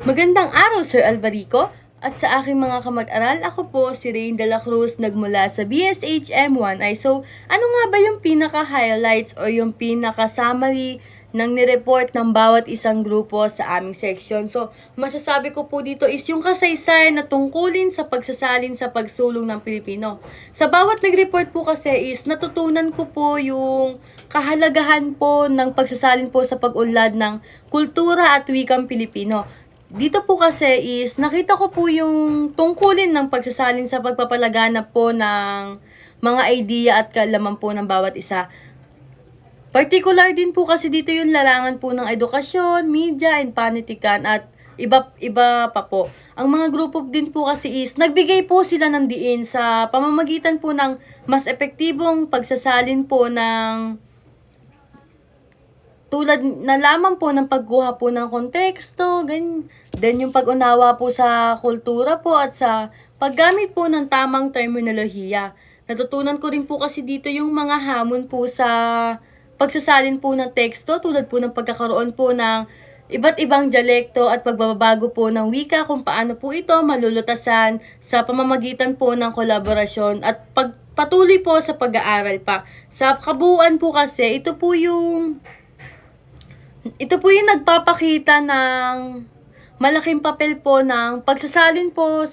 Magandang araw, Sir Alvarico. At sa aking mga kamag-aral, ako po si Rain de la Cruz nagmula sa BSHM1I. So, ano nga ba yung pinaka-highlights o yung pinaka-summary ng nireport ng bawat isang grupo sa aming section? So, masasabi ko po dito is yung kasaysayan na tungkulin sa pagsasalin sa pagsulong ng Pilipino. Sa bawat nag-report po kasi is natutunan ko po yung kahalagahan po ng pagsasalin po sa pag-unlad ng kultura at wikang Pilipino. Dito po kasi is nakita ko po yung tungkulin ng pagsasalin sa pagpapalaganap po ng mga idea at kaalaman po ng bawat isa. Particular din po kasi dito yung larangan po ng edukasyon, media, and panitikan at iba pa po. Ang mga grupo din po kasi is nagbigay po sila ng diin sa pamamagitan po ng mas epektibong pagsasalin po ng tulad na lamang po ng pagkuha po ng konteksto, ganyan. Then yung pag-unawa po sa kultura po at sa paggamit po ng tamang terminolohiya. Natutunan ko rin po kasi dito yung mga hamon po sa pagsasalin po ng teksto tulad po ng pagkakaroon po ng iba't ibang dialekto at pagbabago po ng wika kung paano po ito malulutasan sa pamamagitan po ng kolaborasyon at patuloy po sa pag-aaral pa. Sa kabuuan po kasi, ito po yung nagpapakita ng malaking papel po ng pagsasalin po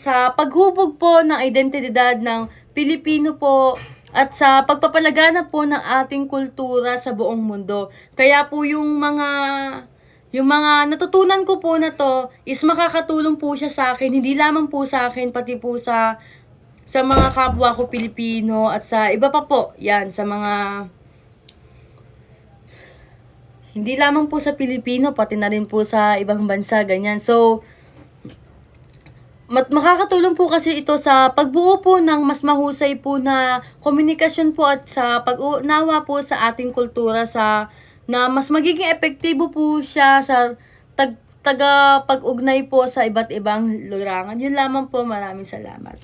sa paghubog po ng identidad ng Pilipino po at sa pagpapalaganap po ng ating kultura sa buong mundo. Kaya po yung mga natutunan ko po na to is makakatulong po siya sa akin, hindi lamang po sa akin, pati po sa mga kapwa ko Pilipino at sa iba pa po. Yan, sa mga hindi lamang po sa Pilipino, pati na rin po sa ibang bansa, ganyan. So, makakatulong po kasi ito sa pagbuo po ng mas mahusay po na komunikasyon po at sa pag-unawa po sa ating kultura na mas magiging epektibo po siya sa taga pag-ugnay po sa iba't ibang larangan. Yun lamang po, maraming salamat.